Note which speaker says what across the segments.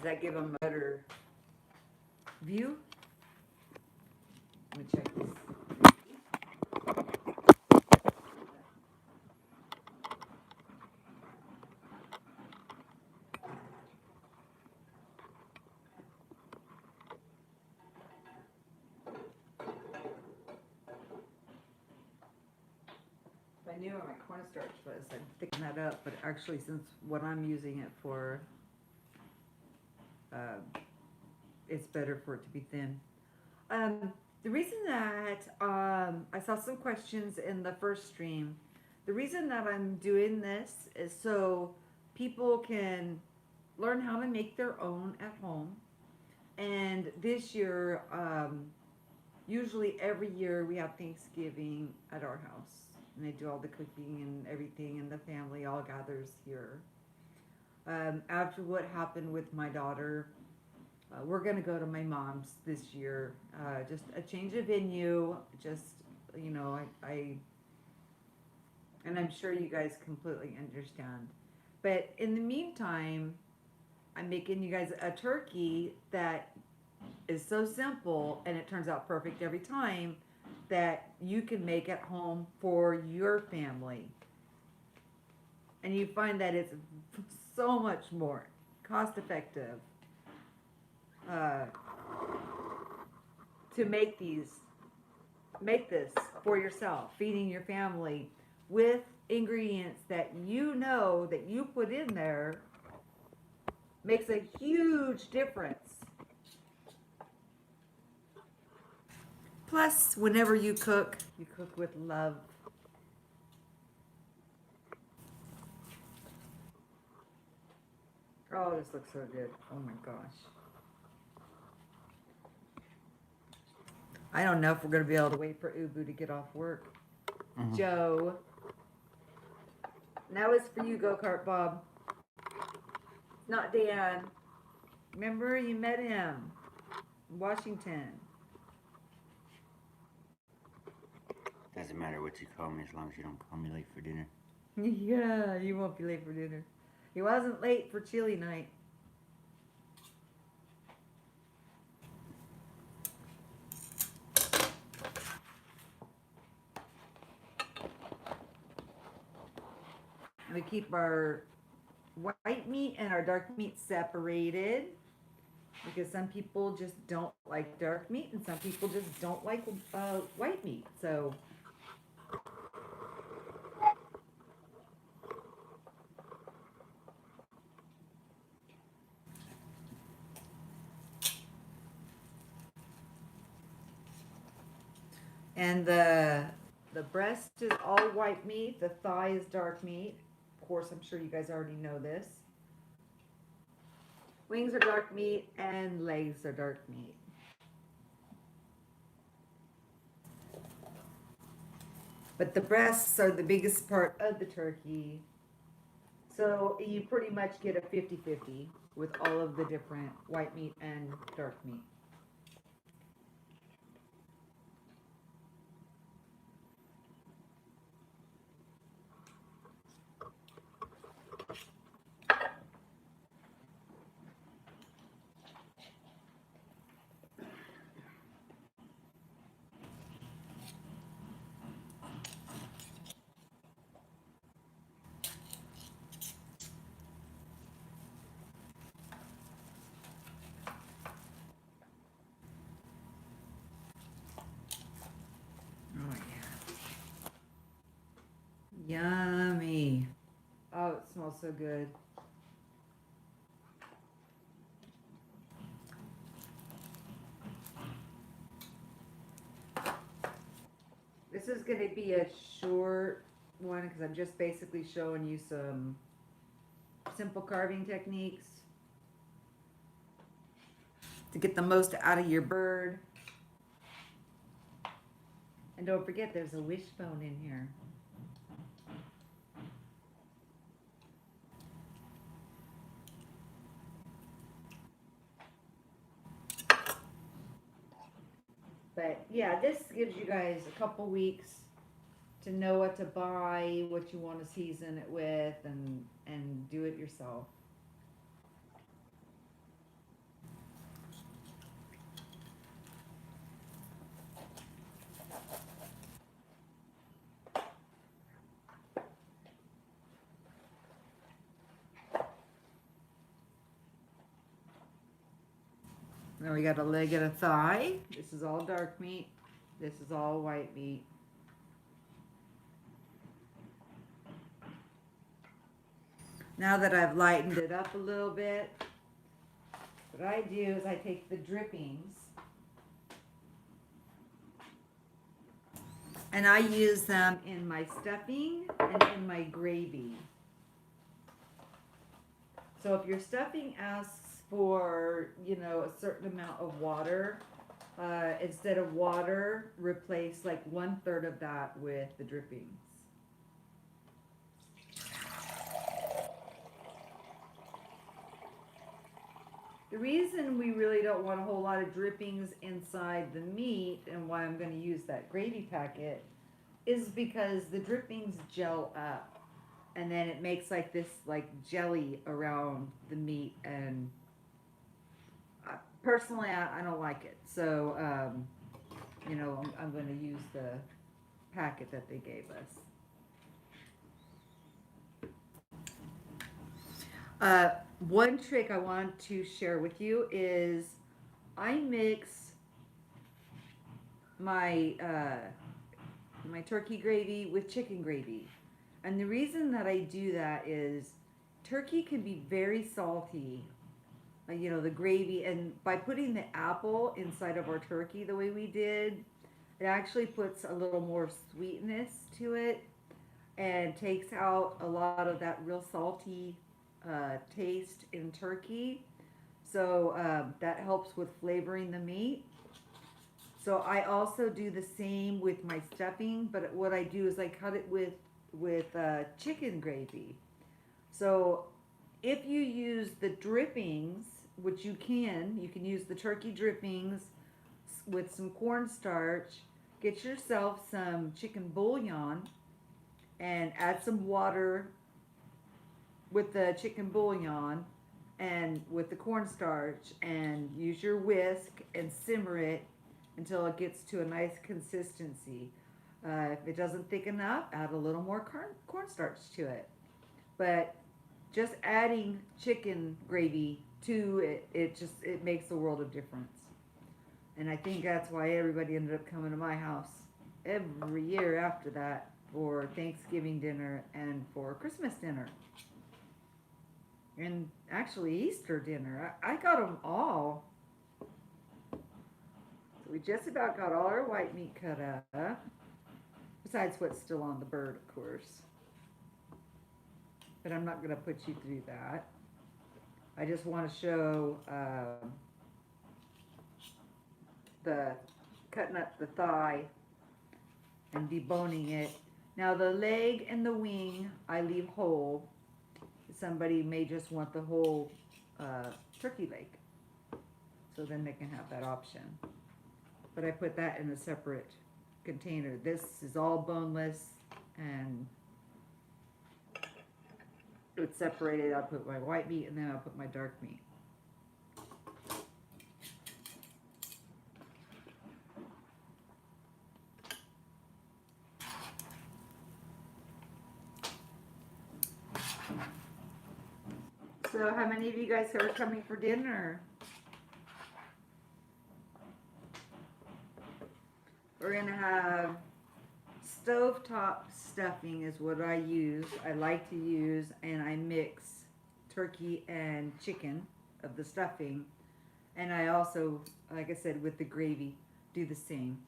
Speaker 1: that give them a better view? Let me check this. I knew what my cornstarch was, I'm thickening that up, but actually since what I'm using it for, uh, it's better for it to be thin. The reason that I saw some questions in the first stream, the reason that I'm doing this is so people can learn how to make their own at home. And this year, usually every year we have Thanksgiving at our house. And they do all the cooking and everything, and the family all gathers here. After what happened with my daughter, we're gonna go to my mom's this year. Just a change of venue. Just you know, and I'm sure you guys completely understand. But in the meantime, I'm making you guys a turkey that is so simple and it turns out perfect every time that you can make at home for your family. And you find that it's so much more cost effective uh, to make this for yourself, feeding your family with ingredients that you know that you put in there makes a huge difference. Plus, whenever you cook with love. Oh, this looks so good. Oh my gosh. I don't know if we're going to be able to wait for Ubu to get off work. Joe. Now it's for you, Go-Kart Bob. Not Dan. Remember, you met him in Washington.
Speaker 2: Doesn't matter what you call me as long as you don't call me late for dinner.
Speaker 1: Yeah, you won't be late for dinner. He wasn't late for chili night. We keep our white meat and our dark meat separated because some people just don't like dark meat and some people just don't like white meat. So and the breast is all white meat, the thigh is dark meat. Of course, I'm sure you guys already know this. Wings are dark meat and legs are dark meat. But the breasts are the biggest part of the turkey. So you pretty much get a 50-50 with all of the different white meat and dark meat. Oh yeah. Yummy. Oh, it smells so good. This is going to be a short one because I'm just basically showing you some simple carving techniques to get the most out of your bird. And don't forget, there's a wishbone in here. But yeah, this gives you guys a couple weeks to know what to buy, what you want to season it with, and do it yourself. Now we got a leg and a thigh. This is all dark meat. This is all white meat. Now that I've lightened it up a little bit, what I do is I take the drippings and I use them in my stuffing and in my gravy. So if your stuffing asks for, a certain amount of water, instead of water, replace like 1/3 of that with the drippings. The reason we really don't want a whole lot of drippings inside the meat and why I'm going to use that gravy packet is because the drippings gel up and then it makes like this like jelly around the meat, and personally I don't like it. So I'm going to use the packet that they gave us. One trick I want to share with you is I mix my my turkey gravy with chicken gravy. And the reason that I do that is turkey can be very salty, the gravy, and by putting the apple inside of our turkey the way we did, it actually puts a little more sweetness to it and takes out a lot of that real salty taste in turkey. So that helps with flavoring the meat. So I also do the same with my stuffing, but what I do is I cut it with chicken gravy. So if you use the drippings, which you can use the turkey drippings with some cornstarch, get yourself some chicken bouillon and add some water with the chicken bouillon and with the cornstarch, and use your whisk and simmer it until it gets to a nice consistency. If it doesn't thicken up, add a little more cornstarch to it. But just adding chicken gravy to it, it makes a world of difference. And I think that's why everybody ended up coming to my house every year after that for Thanksgiving dinner and for Christmas dinner. And actually Easter dinner. I got them all. So we just about got all our white meat cut up. Besides what's still on the bird, of course. But I'm not going to put you through that. I just want to show the cutting up the thigh and deboning it. Now the leg and the wing I leave whole. Somebody may just want the whole turkey leg, so then they can have that option. But I put that in a separate container. This is all boneless, and it's separated. I'll put my white meat and then I'll put my dark meat. So how many of you guys are coming for dinner? We're going to have stovetop stuffing is what I use. I like to use, and I mix turkey and chicken of the stuffing. And I also, like I said, with the gravy, do the same.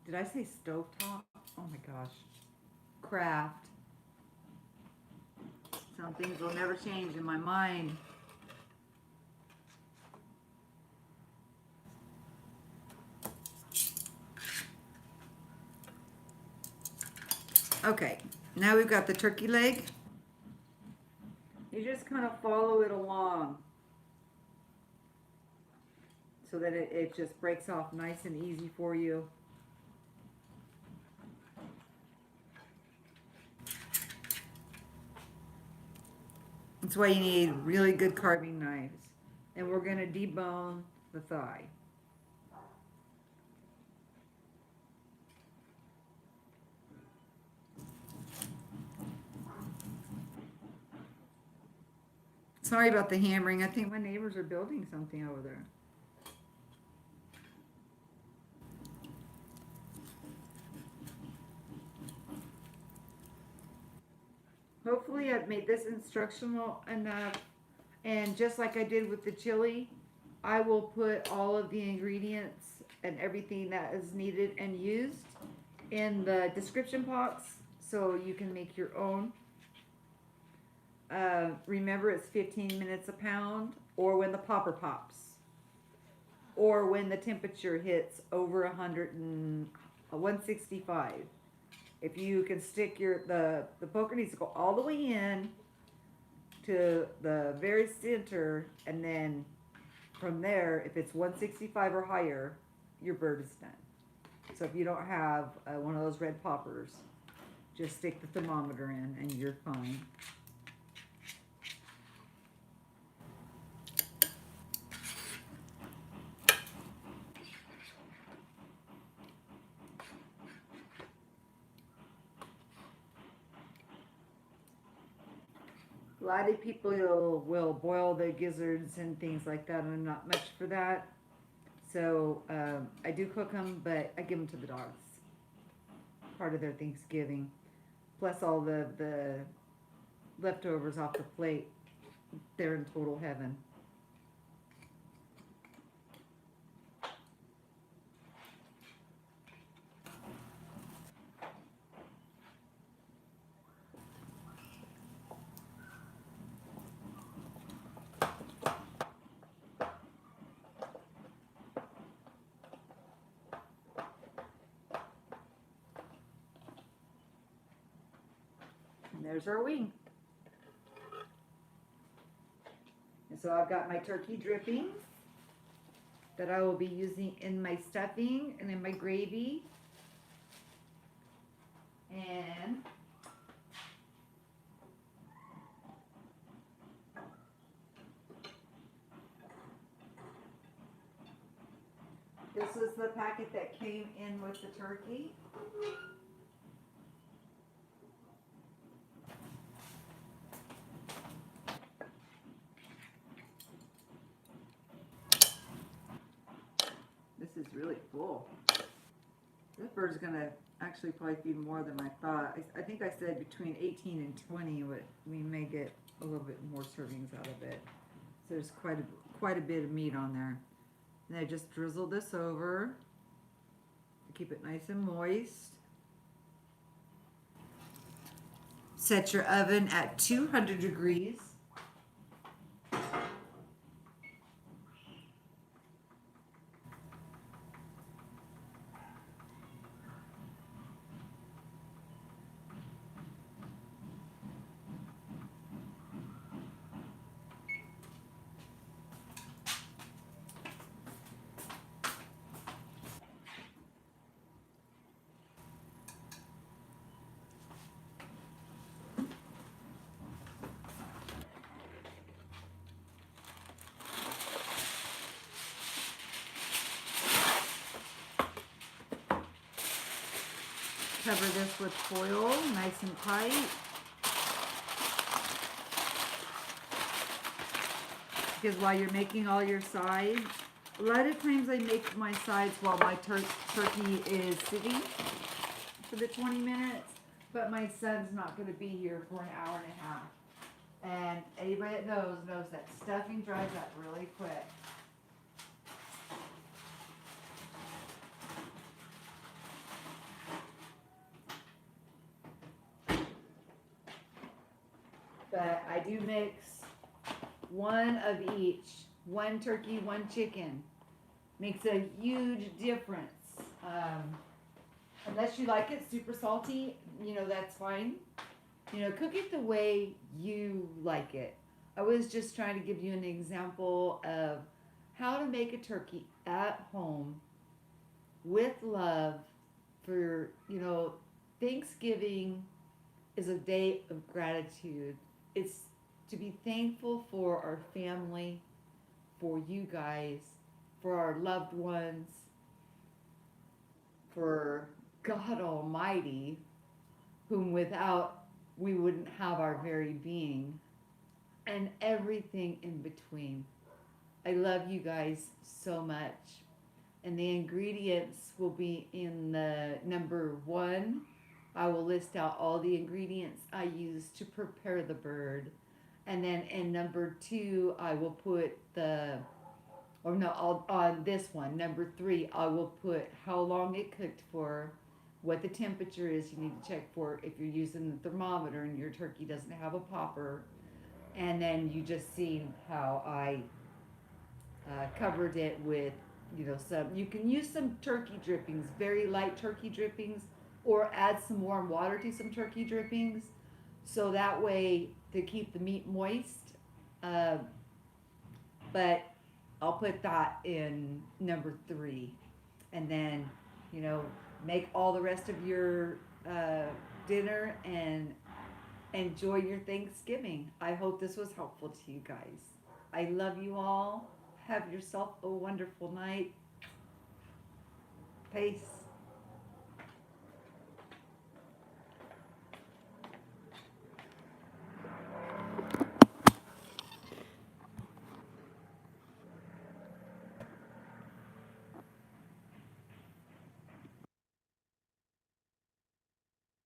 Speaker 1: Did I say stovetop? Oh my gosh. Craft. Some things will never change in my mind. Okay, now we've got the turkey leg. You just kind of follow it along so that it just breaks off nice and easy for you. That's why you need really good carving knives. And we're going to debone the thigh. Sorry about the hammering. I think my neighbors are building something over there. hopefully I've made this instructional enough. And just like I did with the chili, I will put all of the ingredients and everything that is needed and used in the description box so you can make your own. Remember, it's 15 minutes a pound, or when the popper pops, or when the temperature hits over 165. If you can stick the poker needs to go all the way in to the very center, and then from there, if it's 165 or higher, your bird is done. So if you don't have one of those red poppers, just stick the thermometer in and you're fine. A lot of people will boil the gizzards and things like that, and I'm not much for that. So I do cook them, but I give them to the dogs. Part of their Thanksgiving. Plus all the leftovers off the plate. They're in total heaven. And there's our wing. And so I've got my turkey drippings that I will be using in my stuffing and in my gravy. And this is the packet that came in with the turkey. This is really full. This bird's gonna actually probably feed more than I thought. I think I said between 18 and 20, but we may get a little bit more servings out of it. So there's quite a bit of meat on there. And I just drizzle this over to keep it nice and moist. Set your oven at 200 degrees. Cover this with foil, nice and tight. Because while you're making all your sides, a lot of times I make my sides while my turkey is sitting for the 20 minutes, but my son's not going to be here for an hour and a half. And anybody that knows that stuffing dries up really quick. But I do mix one of each, one turkey, one chicken. Makes a huge difference. Unless you like it super salty, that's fine. Cook it the way you like it. I was just trying to give you an example of how to make a turkey at home with love for, Thanksgiving is a day of gratitude. It's to be thankful for our family, for you guys, for our loved ones, for God Almighty, whom without we wouldn't have our very being, and everything in between. I love you guys so much. And the ingredients will be in the number 1 I will list out all the ingredients I use to prepare the bird. And then in number 2, I will put on this one, number 3, I will put how long it cooked for, what the temperature is you need to check for if you're using the thermometer and your turkey doesn't have a popper. And then you just seen how I covered it with, you can use some turkey drippings, very light turkey drippings, or add some warm water to some turkey drippings. So that way to keep the meat moist. Uh, but I'll put that in number 3. And then, make all the rest of your dinner and enjoy your Thanksgiving. I hope this was helpful to you guys. I love you all. Have yourself a wonderful night. Peace.